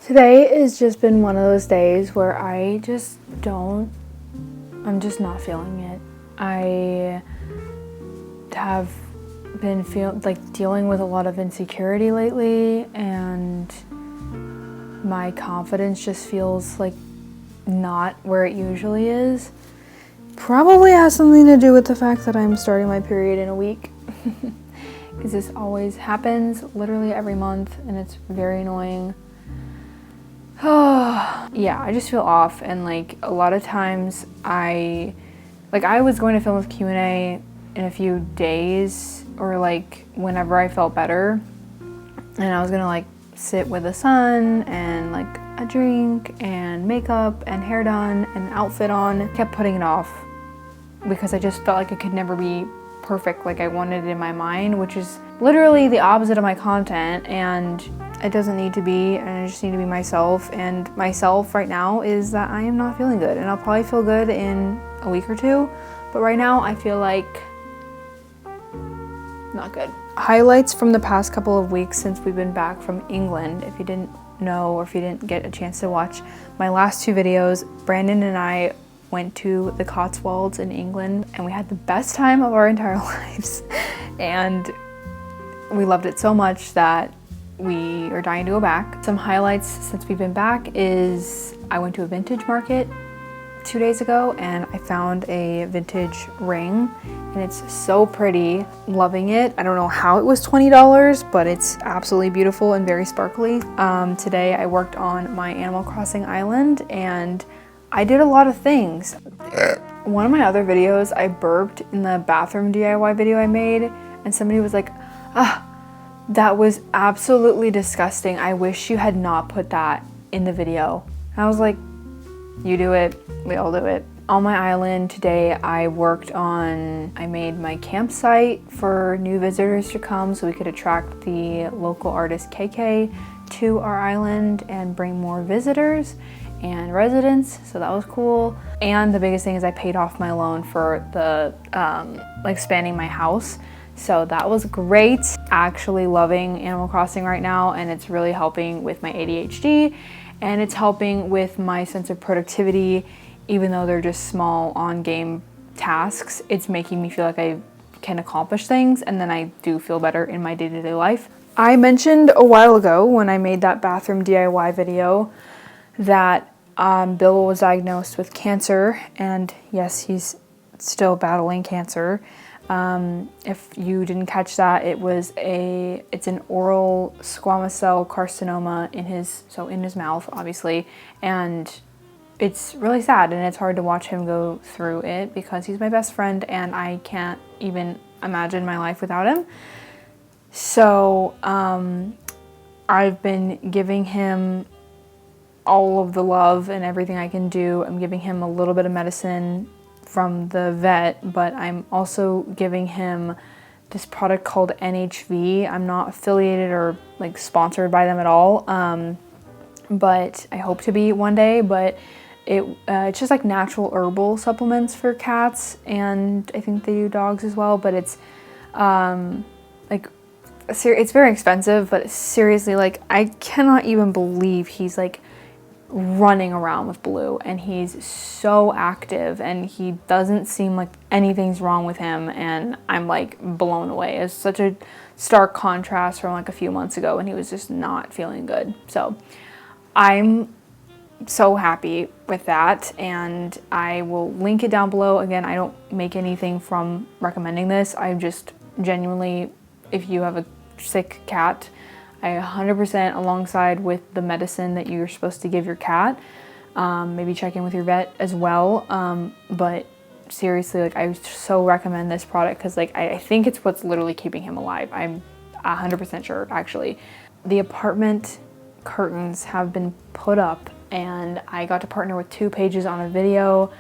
Today has just been one of those days where I'm just not feeling it. I have been dealing with a lot of insecurity lately, and my confidence just feels like not where it usually is. Probably has something to do with the fact that I'm starting my period in a week. Because this always happens literally every month, and it's very annoying. Yeah, I just feel off, and like a lot of times I was going to film with Q&A in a few days, or like whenever I felt better, and I was gonna like sit with the sun and like a drink and makeup and hair done and outfit on. Kept putting it off because I just felt like it could never be perfect like I wanted it in my mind, which is literally the opposite of my content, and it doesn't need to be, and I just need to be myself. And myself right now is that I am not feeling good, and I'll probably feel good in a week or two, but right now I feel like not good. Highlights from the past couple of weeks since we've been back from England. If you didn't know, or if you didn't get a chance to watch my last two videos, Brandon and I went to the Cotswolds in England, and we had the best time of our entire lives. And we loved it so much that we are dying to go back. Some highlights since we've been back is I went to a vintage market 2 days ago, and I found a vintage ring, and it's so pretty. Loving it. I don't know how it was $20, but it's absolutely beautiful and very sparkly. Today I worked on my Animal Crossing island, and I did a lot of things. One of my other videos, I burped in the bathroom DIY video I made, and somebody was like, that was absolutely disgusting. I wish you had not put that in the video. And I was like, you do it, we all do it. On my island today, I made my campsite for new visitors to come so we could attract the local artist KK to our island and bring more visitors and residents, so that was cool. And the biggest thing is I paid off my loan for the expanding my house, so that was great. Actually loving Animal Crossing right now, and it's really helping with my ADHD, and it's helping with my sense of productivity. Even though they're just small on-game tasks, it's making me feel like I can accomplish things, and then I do feel better in my day-to-day life. I mentioned a while ago when I made that bathroom DIY video that Bill was diagnosed with cancer, and yes, he's still battling cancer. If you didn't catch that, it's an oral squamous cell carcinoma in his mouth, obviously, and it's really sad, and it's hard to watch him go through it because he's my best friend, and I can't even imagine my life without him. So I've been giving him all of the love and everything I can do. I'm giving him a little bit of medicine from the vet, but I'm also giving him this product called NHV. I'm not affiliated or like sponsored by them at all, but I hope to be one day. But it's just like natural herbal supplements for cats, and I think they do dogs as well. But it's it's very expensive, but seriously, like I cannot even believe he's like running around with Blue, and he's so active, and he doesn't seem like anything's wrong with him, and I'm like blown away. It's such a stark contrast from like a few months ago when he was just not feeling good. So I'm so happy with that, and I will link it down below. Again, I don't make anything from recommending this. I'm just genuinely, if you have a sick cat, I 100% alongside with the medicine that you're supposed to give your cat. Maybe check in with your vet as well. But seriously, like I so recommend this product because like I think it's what's literally keeping him alive. I'm 100% sure, actually. The apartment curtains have been put up, and I got to partner with 2 pages on a video,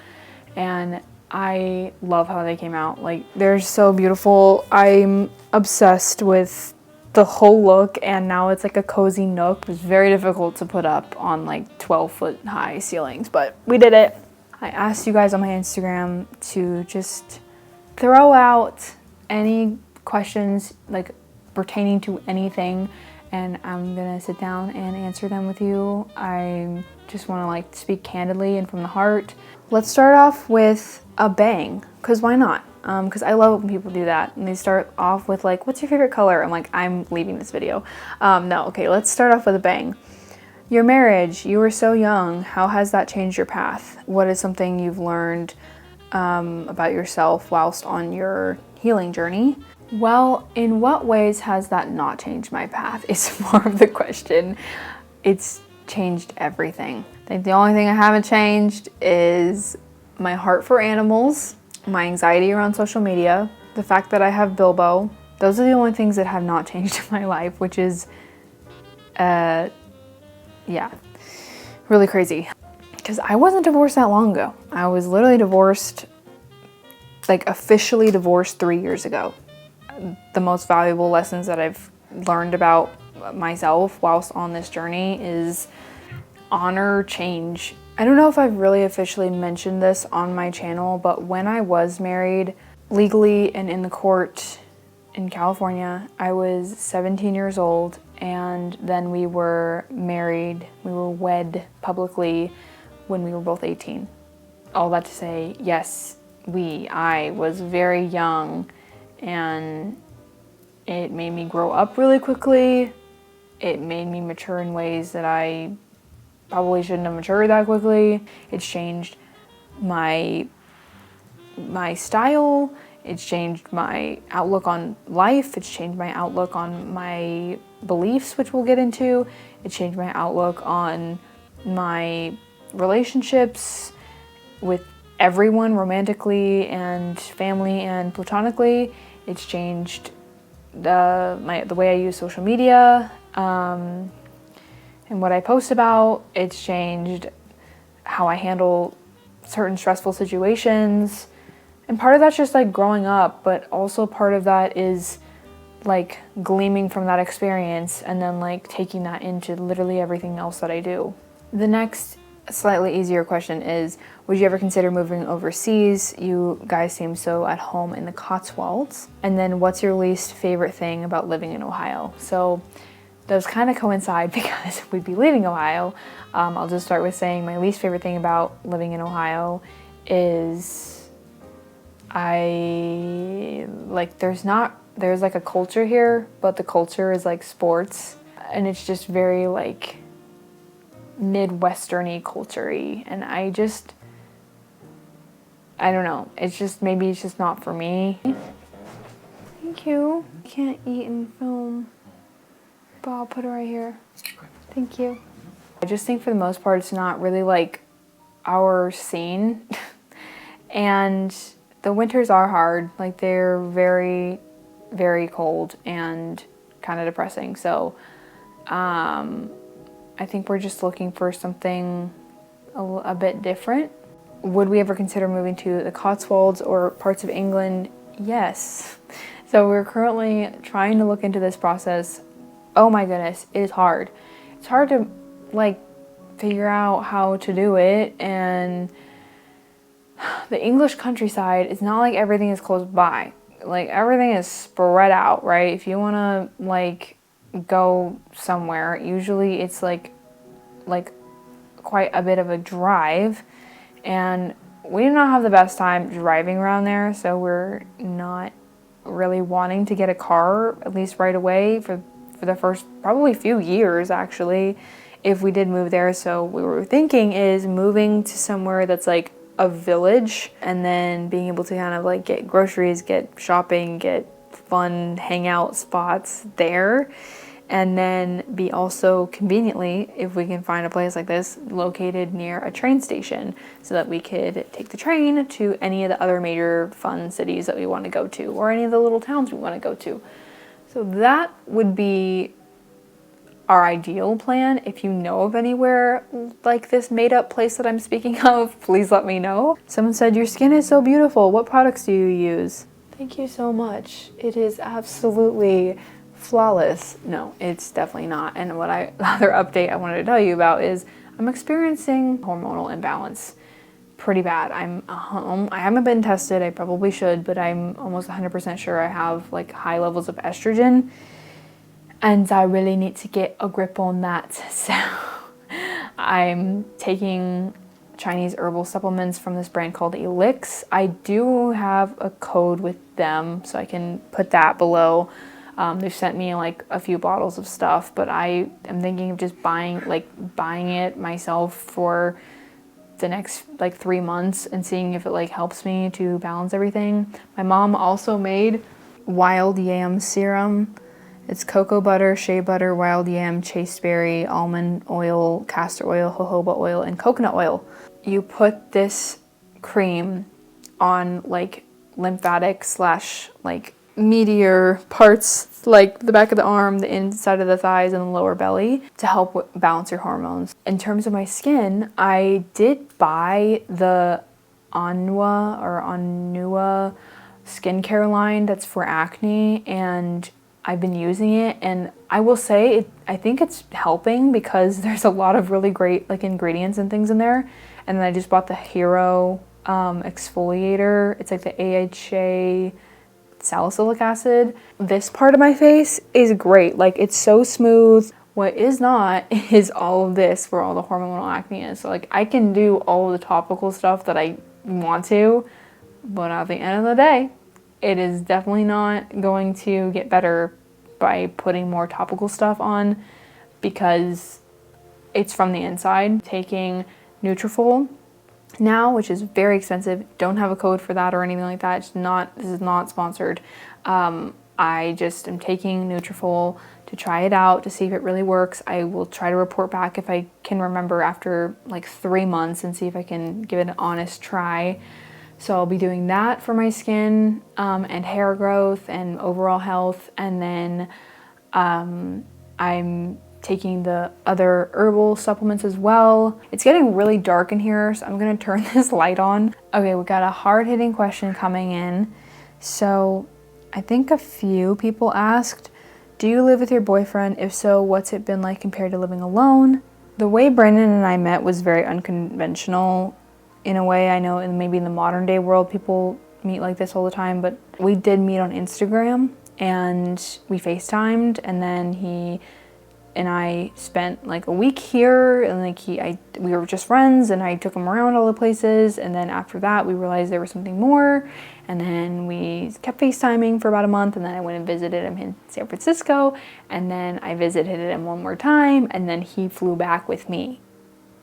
and I love how they came out. Like they're so beautiful. I'm obsessed with the whole look, and now it's like a cozy nook. It was very difficult to put up on like 12-foot high ceilings, but we did it. I asked you guys on my Instagram to just throw out any questions like pertaining to anything, and I'm gonna sit down and answer them with you. I just wanna like speak candidly and from the heart. Let's start off with a bang, because why not? Because I love when people do that and they start off with like, what's your favorite color? I'm like, I'm leaving this video. No, okay, let's start off with a bang. Your marriage, you were so young. How has that changed your path? What is something you've learned about yourself whilst on your healing journey? Well, in what ways has that not changed my path? It's more of the question. It's changed everything. I think the only thing I haven't changed is my heart for animals, my anxiety around social media, the fact that I have Bilbo. Those are the only things that have not changed in my life, which is, yeah, really crazy. Because I wasn't divorced that long ago. I was literally divorced, like officially divorced 3 years ago. The most valuable lessons that I've learned about myself whilst on this journey is honor change. I don't know if I've really officially mentioned this on my channel, but when I was married legally and in the court in California, I was 17 years old, and then we were married, we were wed publicly when we were both 18. All that to say, yes, I was very young, and it made me grow up really quickly. It made me mature in ways that I probably shouldn't have matured that quickly. It's changed my style. It's changed my outlook on life. It's changed my outlook on my beliefs, which we'll get into. It changed my outlook on my relationships with everyone, romantically and family and platonically. It's changed the way I use social media and what I post about. It's changed how I handle certain stressful situations. And part of that's just like growing up, but also part of that is like gleaming from that experience and then like taking that into literally everything else that I do. The next slightly easier question is, would you ever consider moving overseas? You guys seem so at home in the Cotswolds. And then what's your least favorite thing about living in Ohio? So those kind of coincide because we'd be leaving Ohio. I'll just start with saying my least favorite thing about living in Ohio is there's like a culture here, but the culture is like sports, and it's just very like Midwestern-y culture-y, and I don't know, maybe it's just not for me. Thank you. Can't eat and film, but I'll put it right here. Thank you. I just think for the most part it's not really like our scene and the winters are hard. Like they're very, very cold and kind of depressing. So I think we're just looking for something a bit different. Would we ever consider moving to the Cotswolds or parts of England? Yes. So we're currently trying to look into this process. Oh my goodness, it is hard. It's hard to like figure out how to do it, and the English countryside, it's not like everything is close by. Like everything is spread out, right? If you want to like go somewhere, usually it's like quite a bit of a drive, and we do not have the best time driving around there, so we're not really wanting to get a car, at least right away, for the first probably few years actually, if we did move there. So what we were thinking is moving to somewhere that's like a village, and then being able to kind of like get groceries, get shopping, get fun hangout spots there, and then be also conveniently, if we can find a place like this, located near a train station so that we could take the train to any of the other major fun cities that we want to go to, or any of the little towns we want to go to. So that would be our ideal plan. If you know of anywhere like this made up place that I'm speaking of, please let me know. Someone said, your skin is so beautiful. What products do you use? Thank you so much. It is absolutely flawless. No, it's definitely not. And the other update I wanted to tell you about is I'm experiencing hormonal imbalance pretty bad. I haven't been tested. I probably should, but I'm almost 100% sure I have like high levels of estrogen. and I really need to get a grip on that. So I'm taking Chinese herbal supplements from this brand called Elix. I do have a code with them, so I can put that below. They've sent me like a few bottles of stuff, but I am thinking of just buying it myself for the next like 3 months and seeing if it like helps me to balance everything. My mom also made wild yam serum. It's cocoa butter, shea butter, wild yam, chasteberry, almond oil, castor oil, jojoba oil, and coconut oil. You put this cream on like lymphatic / like meatier parts, like the back of the arm, the inside of the thighs, and the lower belly to help balance your hormones. In terms of my skin, I did buy the Anua skincare line that's for acne, and I've been using it, and I will say I think it's helping because there's a lot of really great like ingredients and things in there. And then I just bought the Hero exfoliator. It's like the AHA salicylic acid. This part of my face is great. Like, it's so smooth. What is not is all of this where all the hormonal acne is. So like, I can do all of the topical stuff that I want to, but at the end of the day, it is definitely not going to get better by putting more topical stuff on because it's from the inside. Taking Nutrafol now, which is very expensive. Don't have a code for that or anything like that. This is not sponsored. I just am taking Nutrafol to try it out to see if it really works. I will try to report back if I can remember after like 3 months and see if I can give it an honest try. So I'll be doing that for my skin and hair growth and overall health. And then I'm taking the other herbal supplements as well. It's getting really dark in here, so I'm gonna turn this light on. Okay, we got a hard-hitting question coming in. So I think a few people asked, do you live with your boyfriend? If so, what's it been like compared to living alone? The way Brandon and I met was very unconventional. In a way, I know maybe in the modern day world, people meet like this all the time, but we did meet on Instagram and we FaceTimed, and then he and I spent like a week here, and like we were just friends, and I took him around all the places, and then after that we realized there was something more, and then we kept FaceTiming for about a month, and then I went and visited him in San Francisco, and then I visited him one more time, and then he flew back with me,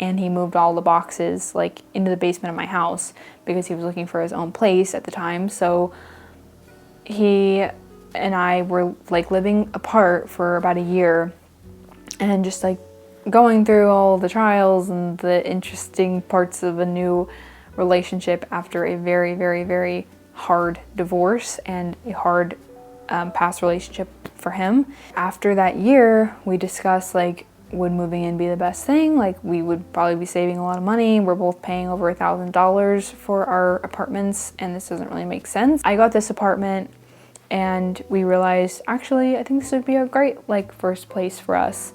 and he moved all the boxes like into the basement of my house because he was looking for his own place at the time. So he and I were like living apart for about a year, and just like going through all the trials and the interesting parts of a new relationship after a very, very, very hard divorce and a hard past relationship for him. After that year, we discussed like, would moving in be the best thing? Like, we would probably be saving a lot of money. We're both paying over $1,000 for our apartments, and this doesn't really make sense. I got this apartment and we realized, actually, I think this would be a great like first place for us.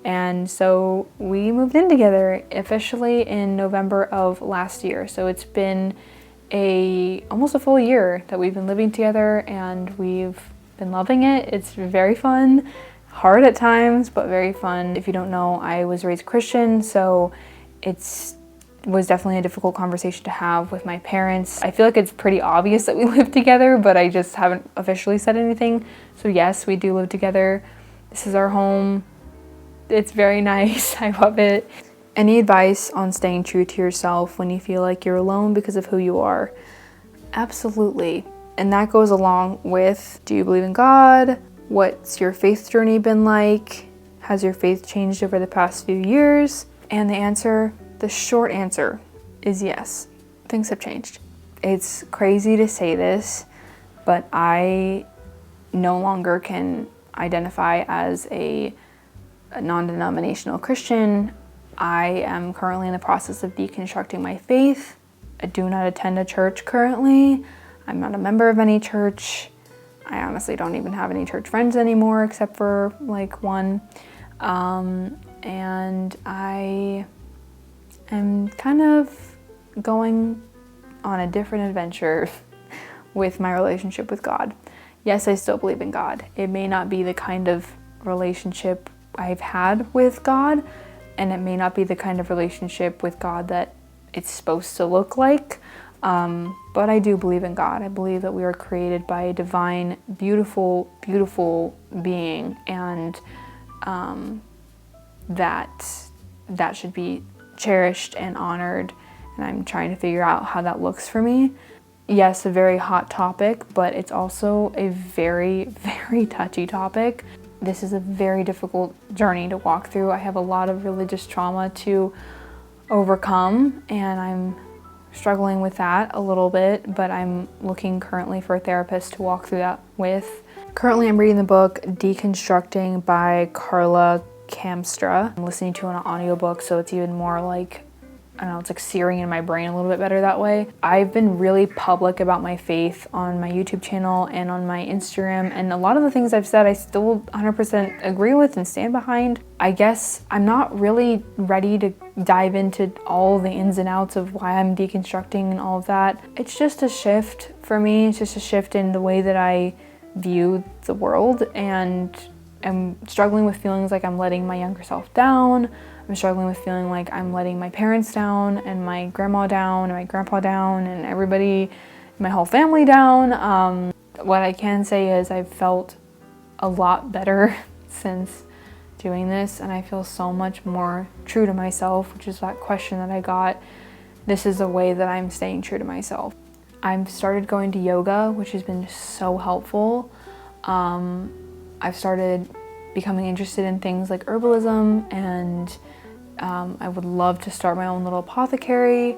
And so we moved in together officially in November of last year. So it's been almost a full year that we've been living together, and we've been loving it. It's very fun, hard at times, but very fun. If you don't know, I was raised Christian, so was definitely a difficult conversation to have with my parents. I feel like it's pretty obvious that we live together, but I just haven't officially said anything. So yes, we do live together. This is our home. It's very nice. I love it. Any advice on staying true to yourself when you feel like you're alone because of who you are? Absolutely. And that goes along with, do you believe in God? What's your faith journey been like? Has your faith changed over the past few years? And the short answer is yes. Things have changed. It's crazy to say this, but I no longer can identify as a non-denominational Christian. I am currently in the process of deconstructing my faith. I do not attend a church currently. I'm not a member of any church. I honestly don't even have any church friends anymore except for like one. And I am kind of going on a different adventure with my relationship with God. Yes, I still believe in God. It may not be the kind of relationship I've had with God, and it may not be the kind of relationship with God that it's supposed to look like. But I do believe in God. I believe that we are created by a divine, beautiful, beautiful being, and that should be cherished and honored. And I'm trying to figure out how that looks for me. Yes, a very hot topic, but it's also a very, very touchy topic. This is a very difficult journey to walk through. I have a lot of religious trauma to overcome, and I'm struggling with that a little bit, but I'm looking currently for a therapist to walk through that with. Currently, I'm reading the book Deconstructing by Carla Kamstra. I'm listening to an audiobook, so it's even more like, I don't know, it's like searing in my brain a little bit better that way. I've been really public about my faith on my YouTube channel and on my Instagram, and a lot of the things I've said I still 100% agree with and stand behind. I guess I'm not really ready to dive into all the ins and outs of why I'm deconstructing and all of that. It's just a shift for me. It's just a shift in the way that I view the world, and I'm struggling with feelings like I'm letting my younger self down. I'm struggling with feeling like I'm letting my parents down, and my grandma down, and my grandpa down, and everybody, my whole family down. What I can say is I've felt a lot better since doing this, and I feel so much more true to myself, which is that question that I got. This is a way that I'm staying true to myself. I've started going to yoga, which has been so helpful. I've started becoming interested in things like herbalism, and I would love to start my own little apothecary.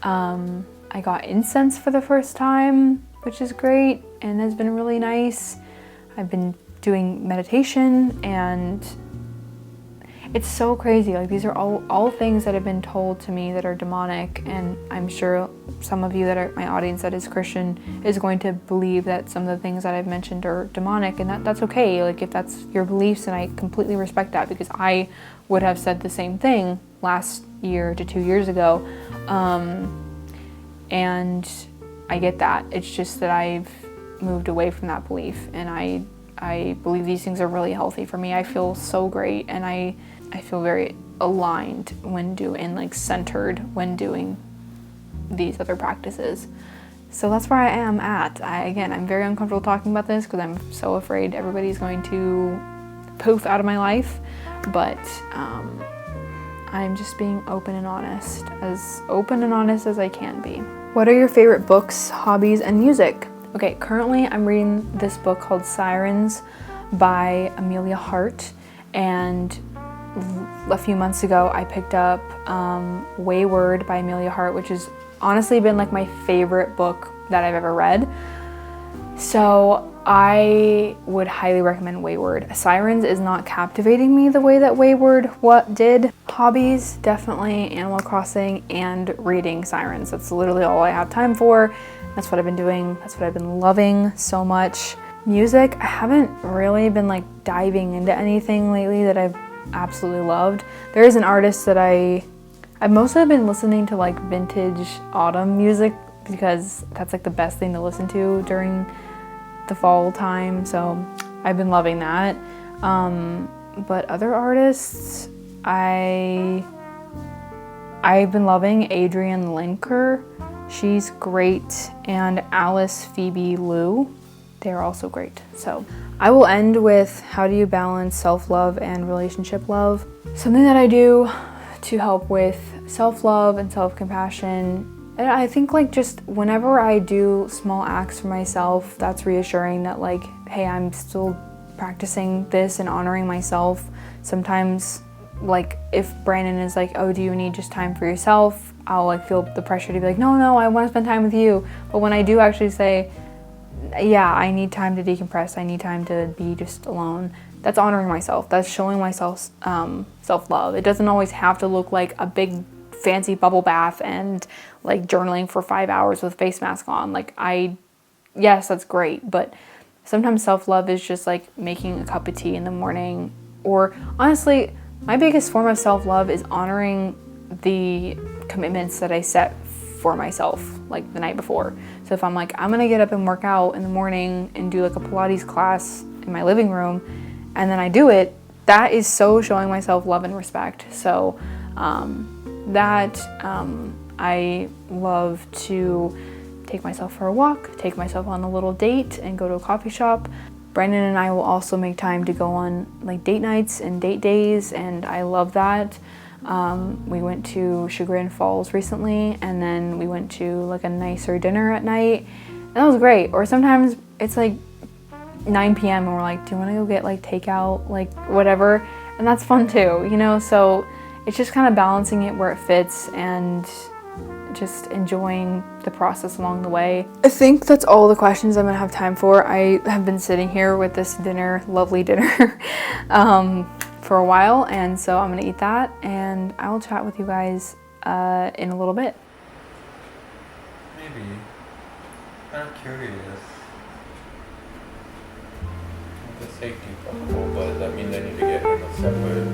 I got incense for the first time, which is great and has been really nice. I've been doing meditation, and it's so crazy. Like, these are all things that have been told to me that are demonic, and I'm sure some of you that are my audience that is Christian is going to believe that some of the things that I've mentioned are demonic, and that's okay. Like, if that's your beliefs, and I completely respect that, because I would have said the same thing last year to 2 years ago, and I get that. It's just that I've moved away from that belief, and I believe these things are really healthy for me. I feel so great, and I feel very aligned when doing, like, centered when doing these other practices. So that's where I am at. Again, I'm very uncomfortable talking about this because I'm so afraid everybody's going to poof out of my life, but I'm just being open and honest as I can be. What are your favorite books, hobbies, and music? Okay, currently I'm reading this book called Sirens by Amelia Hart, and a few months ago I picked up Wayward by Amelia Hart, which has honestly been like my favorite book that I've ever read. So I would highly recommend Wayward. Sirens is not captivating me the way that Wayward did. Hobbies, definitely Animal Crossing and reading Sirens. That's literally all I have time for. That's what I've been doing. That's what I've been loving so much. Music, I haven't really been like diving into anything lately that I've absolutely loved. There is an artist that I've mostly been listening to, like, vintage autumn music, because that's like the best thing to listen to during the fall time. So I've been loving that. But other artists, I've been loving Adrienne Linker. She's great, and Alice Phoebe Liu. They're also great. So I will end with, how do you balance self-love and relationship love? Something that I do to help with self-love and self-compassion. And I think, like, just whenever I do small acts for myself, that's reassuring that, like, hey, I'm still practicing this and honoring myself. Sometimes, like, if Brandon is like, oh, do you need just time for yourself? I'll, like, feel the pressure to be like, no, I want to spend time with you. But when I do actually say, yeah, I need time to decompress, I need time to be just alone, that's honoring myself. That's showing myself self-love. It doesn't always have to look like a big fancy bubble bath and, like, journaling for 5 hours with face mask on. Like, yes, that's great, but sometimes self-love is just like making a cup of tea in the morning. Or honestly, my biggest form of self-love is honoring the commitments that I set for myself, like, the night before. So if I'm like, I'm gonna get up and work out in the morning and do, like, a Pilates class in my living room and then I do it, that is so showing myself love and respect. So I love to take myself for a walk, take myself on a little date, and go to a coffee shop. Brandon and I will also make time to go on like date nights and date days, and I love that. We went to Chagrin Falls recently, and then we went to like a nicer dinner at night, and that was great. Or sometimes it's like 9 p.m. and we're like, do you want to go get like takeout, like whatever, and that's fun too, you know. So it's just kind of balancing it where it fits and just enjoying the process along the way. I think that's all the questions I'm gonna have time for. I have been sitting here with this dinner, lovely dinner, for a while, and so I'm gonna eat that, and I will chat with you guys in a little bit. Maybe. I'm curious. The safety protocol, but does that mean they need to get in a separate?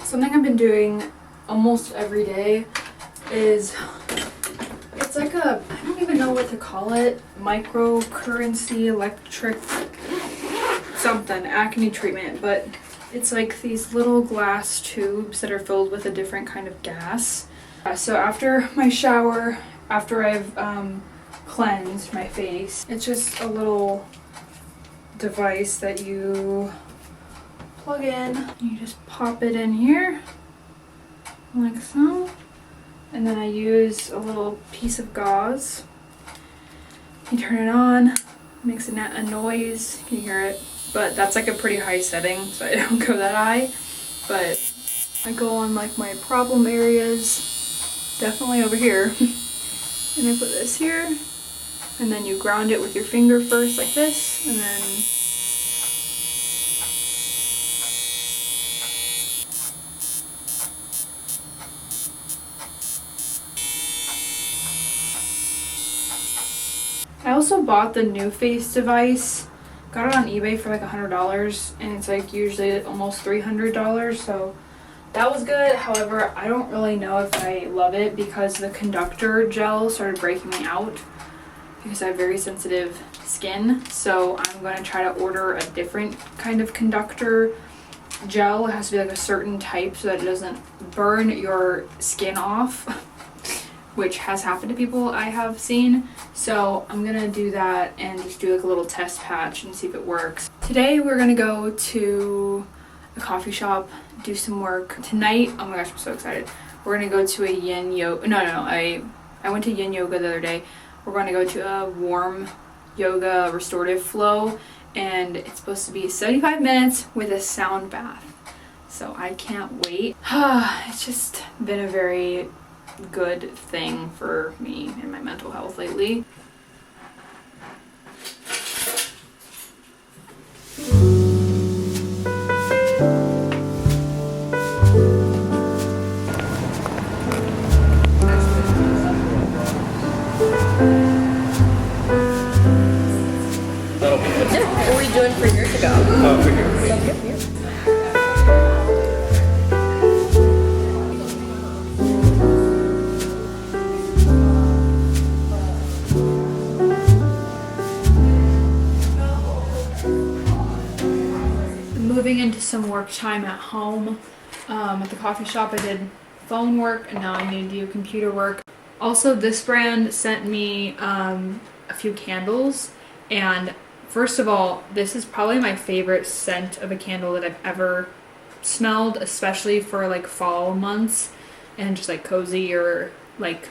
Something I've been doing almost every day is, it's like a, I don't even know what to call it, microcurrency electric something, acne treatment, but it's like these little glass tubes that are filled with a different kind of gas. So after my shower, after I've cleansed my face, it's just a little device that you plug in. You just pop it in here like so, and then I use a little piece of gauze. You turn it on, makes a noise, you can hear it, but that's like a pretty high setting, so I don't go that high. But I go on like my problem areas, definitely over here, and I put this here, and then you ground it with your finger first like this, and then I also bought the New Face device. Got it on eBay for like $100, and it's like usually almost $300, so that was good. However, I don't really know if I love it because the conductor gel started breaking me out because I have very sensitive skin. So I'm going to try to order a different kind of conductor gel. It has to be like a certain type so that it doesn't burn your skin off, which has happened to people I have seen. So I'm gonna do that and just do like a little test patch and see if it works. Today we're gonna go to a coffee shop, do some work. Tonight, oh my gosh, I'm so excited. We're gonna go to a yin yoga, I went to yin yoga the other day. We're gonna go to a warm yoga restorative flow, and it's supposed to be 75 minutes with a sound bath. So I can't wait. It's just been a very good thing for me and my mental health lately. What were you doing for years ago? Oh, for here. Moving into some work time at home. At the coffee shop I did phone work, and now I need to do computer work. Also, this brand sent me a few candles, and first of all, this is probably my favorite scent of a candle that I've ever smelled, especially for like fall months and just like cozy or like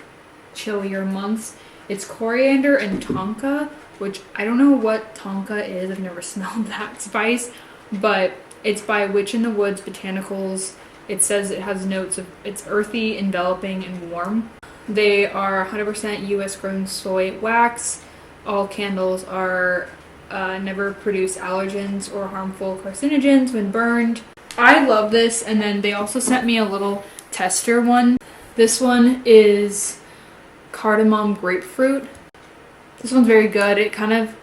chillier months. It's coriander and tonka, which I don't know what tonka is. I've never smelled that spice, but It's by Witch in the Woods Botanicals. It says it has notes of it's earthy, enveloping, and warm. They are 100% US grown soy wax. All candles are never produce allergens or harmful carcinogens when burned. I love this, and then they also sent me a little tester one. This one is cardamom grapefruit. This one's very good. It kind of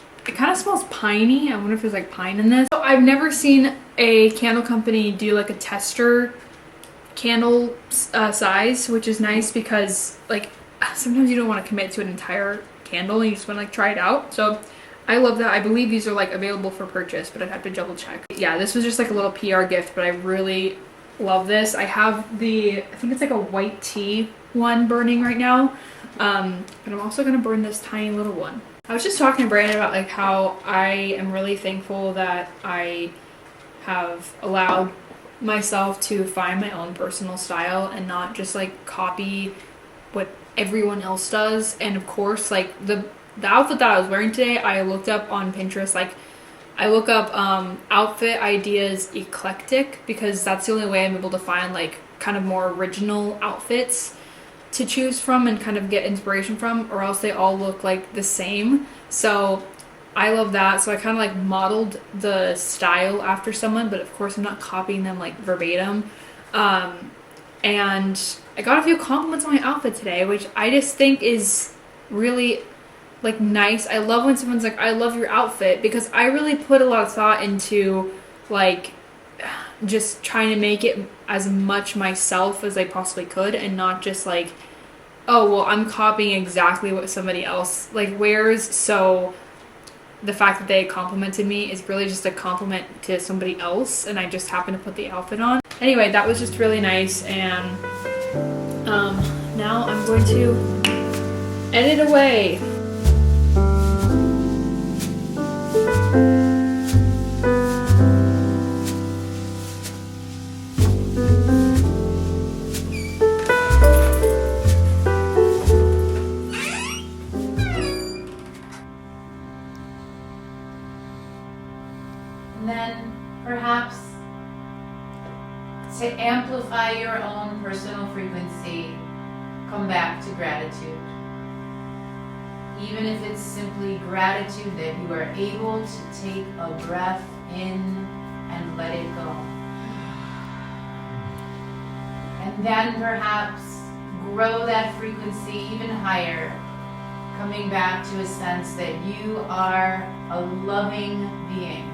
smells piney. I wonder if there's like pine in this. So I've never seen a candle company do like a tester candle size, which is nice because like sometimes you don't want to commit to an entire candle and you just want to like try it out. So I love that. I believe these are like available for purchase, but I'd have to double check. Yeah, this was just like a little PR gift, but I really love this. I have I think it's like a white tea one burning right now, but I'm also gonna burn this tiny little one. I was just talking to Brandon about like how I am really thankful that I have allowed myself to find my own personal style and not just like copy what everyone else does. And of course, like the outfit that I was wearing today, I looked up on Pinterest. Like I look up outfit ideas eclectic because that's the only way I'm able to find like kind of more original outfits to choose from and kind of get inspiration from, or else they all look like the same. So I love that. So I kind of like modeled the style after someone, but of course I'm not copying them like verbatim. And I got a few compliments on my outfit today, which I just think is really like nice. I love when someone's like, I love your outfit, because I really put a lot of thought into like just trying to make it as much myself as I possibly could, and not just like, oh well, I'm copying exactly what somebody else like wears. So the fact that they complimented me is really just a compliment to somebody else, and I just happened to put the outfit on. Anyway, that was just really nice, and now I'm going to edit away. And then perhaps to amplify your own personal frequency, come back to gratitude. Even if it's simply gratitude that you are able to take a breath in and let it go. And then perhaps grow that frequency even higher, coming back to a sense that you are a loving being.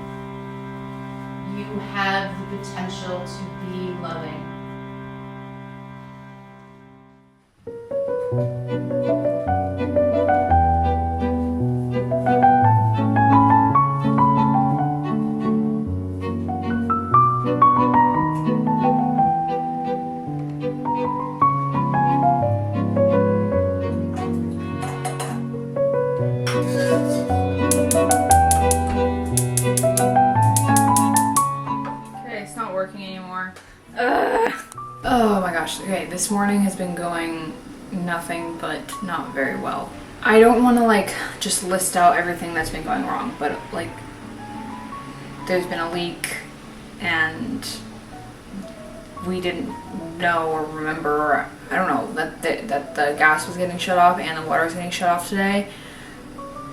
You have the potential to be loving. Oh my gosh, okay, this morning has been going nothing but not very well. I don't want to like just list out everything that's been going wrong, but like there's been a leak and we didn't know or remember, or I don't know, that the gas was getting shut off and the water was getting shut off today.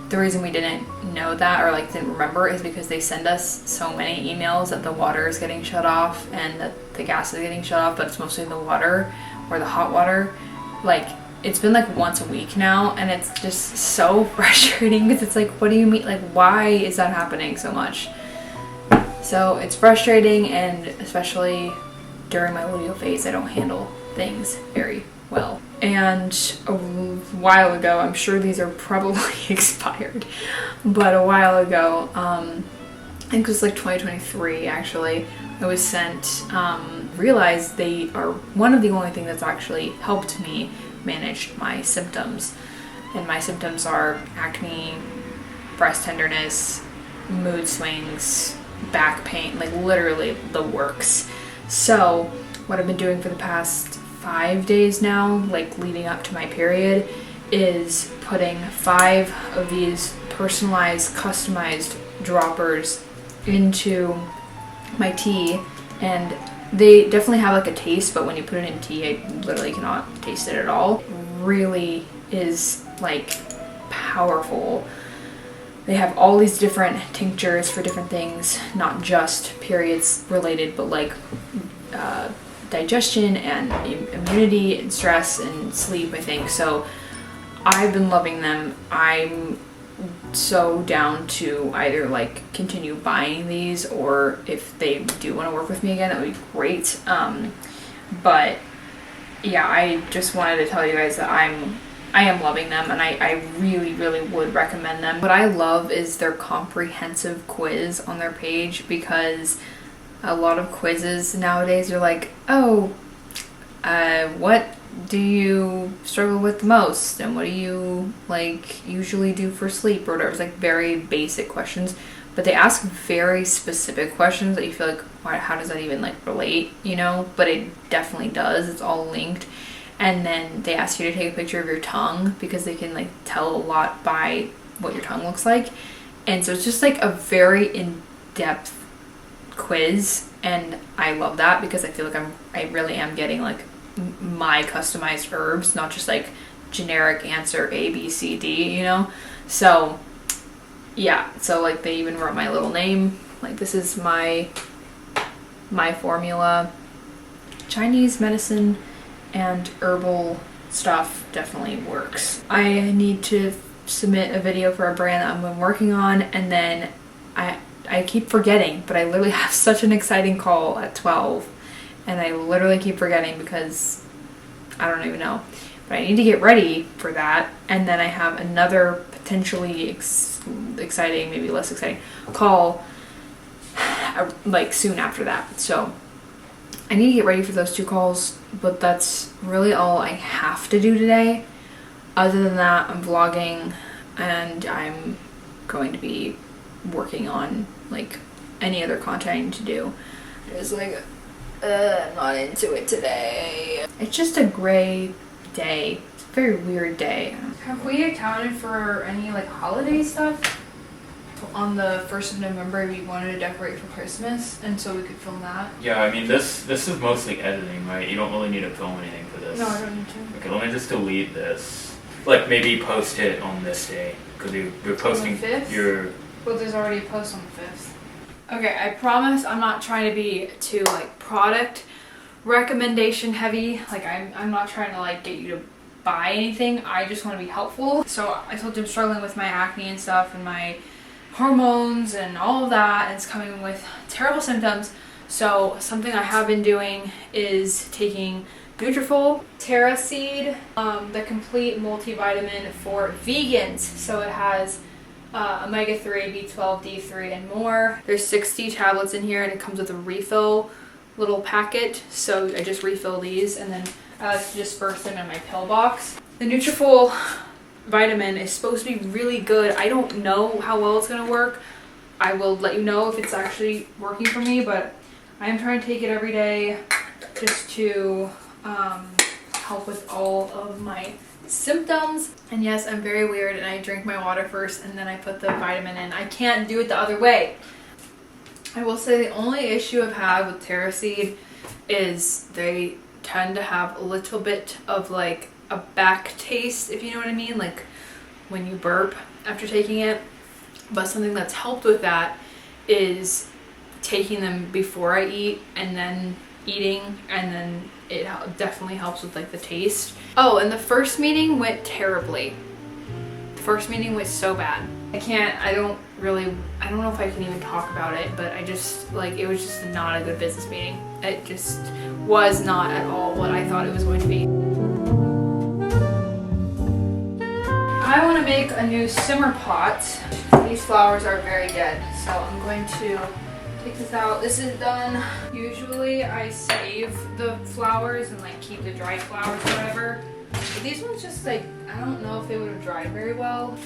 The reason we didn't know that or like didn't remember is because they send us so many emails that the water is getting shut off and that the gas is getting shut off, but it's mostly the water or the hot water. Like it's been like once a week now, and it's just so frustrating because it's like, what do you mean? Like, why is that happening so much? So it's frustrating, and especially during my luteal phase, I don't handle things very well. And a while ago, I'm sure these are probably expired, but a while ago, I think it was like 2023 actually, I was sent, realized they are one of the only things that's actually helped me manage my symptoms. And my symptoms are acne, breast tenderness, mood swings, back pain, like literally the works. So what I've been doing for the past 5 days now, like leading up to my period, is putting 5 of these personalized, customized droppers into my tea, and they definitely have like a taste, but when you put it in tea, I literally cannot taste it at all. Really is like powerful. They have all these different tinctures for different things, not just periods related, but like digestion and immunity and stress and sleep, I think. So I've been loving them. I'm so down to either like continue buying these, or if they do want to work with me again, that would be great. But yeah, I just wanted to tell you guys that I am loving them, and I really, really would recommend them. What I love is their comprehensive quiz on their page, because a lot of quizzes nowadays are like, oh, what do you struggle with the most, and what do you like usually do for sleep, or whatever. It's like very basic questions, but they ask very specific questions that you feel like, how does that even like relate, you know? But it definitely does. It's all linked. And then they ask you to take a picture of your tongue, because they can like tell a lot by what your tongue looks like. And so it's just like a very in-depth quiz, and I love that, because I feel like I really am getting like my customized herbs, not just like generic answer A, B, C, D, you know? So yeah, so like they even wrote my little name, like this is my formula. Chinese medicine and herbal stuff definitely works. I need to submit a video for a brand that I'm working on, and then I keep forgetting, but I literally have such an exciting call at 12, and I literally keep forgetting because I don't even know. But I need to get ready for that, and then I have another potentially exciting, maybe less exciting, call like soon after that. So I need to get ready for those 2 calls, but that's really all I have to do today. Other than that, I'm vlogging, and I'm going to be working on like any other content I need to do. Just like, I'm not into it today. It's just a gray day. It's a very weird day. Have we accounted for any like holiday stuff? On the 1st of November, we wanted to decorate for Christmas, and so we could film that. Yeah, I mean this is mostly editing, right? You don't really need to film anything for this. No, I don't need to. Okay, let me just delete this. Like maybe post it on this day, because you're posting On the 5th? your. Well, there's already a post on the 5th. Okay, I promise I'm not trying to be too like product recommendation heavy. Like I'm not trying to like get you to buy anything. I just want to be helpful. So I told you I'm struggling with my acne and stuff, and my hormones and all of that, and it's coming with terrible symptoms. So something I have been doing is taking Nutrafol Terra Seed, the complete multivitamin for vegans. So it has omega-3, B12, D3, and more. There's 60 tablets in here, and it comes with a refill little packet. So I just refill these, and then I like to disperse them in my pill box. The Nutrafol vitamin is supposed to be really good. I don't know how well it's gonna work. I will let you know if it's actually working for me, but I am trying to take it every day just to help with all of my symptoms. And yes, I'm very weird, and I drink my water first and then I put the vitamin in. I can't do it the other way. I will say the only issue I've had with Terra Seed is they tend to have a little bit of like a back taste, if you know what I mean, like when you burp after taking it. But something that's helped with that is taking them before I eat and then eating, and then it definitely helps with like the taste. Oh, and the first meeting went terribly. The first meeting was so bad. I don't know if I can even talk about it, but I just like, it was just not a good business meeting. It just was not at all what I thought it was going to be. I want to make a new simmer pot. These flowers are very dead, so I'm going to take this out. This is done. Usually I save the flowers and like keep the dried flowers or whatever. But these ones just like, I don't know if they would have dried very well.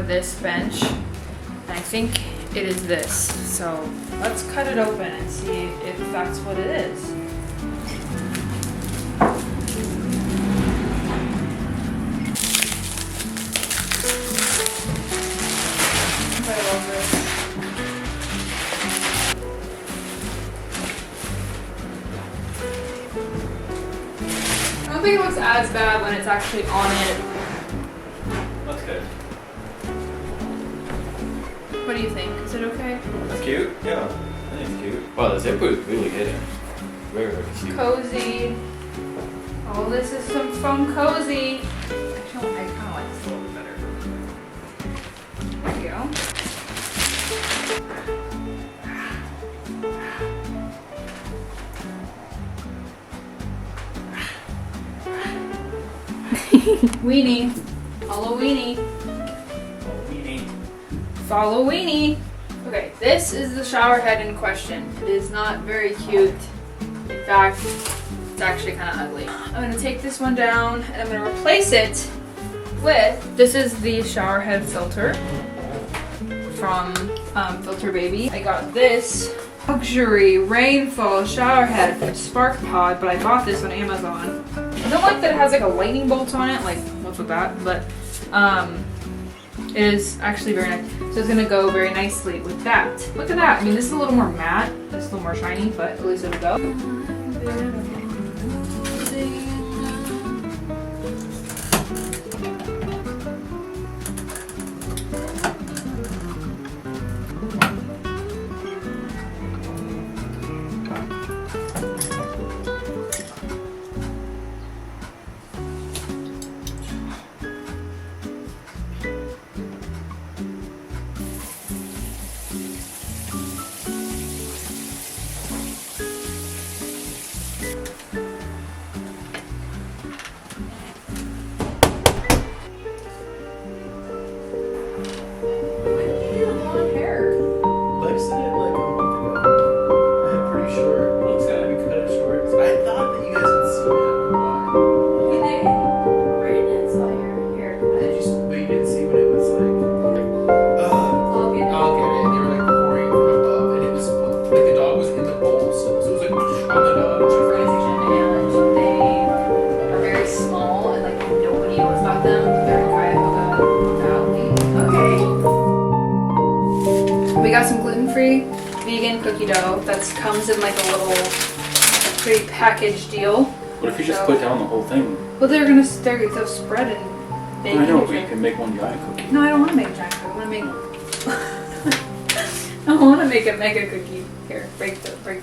this bench. And I think it is this. So let's cut it open and see if that's what it is. I love this. I don't think it looks as bad when it's actually on it. That's good. What do you think? Is it okay? That's cute. Yeah, I think it's cute. Wow, the zipper is really hidden. Very, very cute. Cozy. Oh, this is some foam cozy. Actually, I kind of like this a little bit better. There you go. Weenie. Follow Weenie. Follow Weenie. Okay, this is the shower head in question. It is not very cute. In fact, it's actually kind of ugly. I'm gonna take this one down and I'm gonna replace it with, this is the shower head filter from Filter Baby. I got this luxury rainfall shower head from Spark Pod, but I bought this on Amazon. I don't like that it has like a lightning bolt on it, like what's with that, but it is actually very nice. So it's gonna go very nicely with that. Look at that. I mean, this is a little more matte, this is a little more shiny, but at least it'll go. We got some gluten-free vegan cookie dough that comes in like a little pre-packaged deal. What if you just put down the whole thing? Well, they'll spread and bake. I know, but you can make one giant cookie. No, I don't want to make a giant cookie. I want to make. I want to make a mega cookie. Here, break the apart.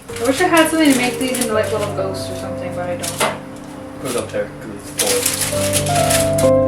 I wish I had something to make these into like little ghosts or something, but I don't. Goes up there because it's full.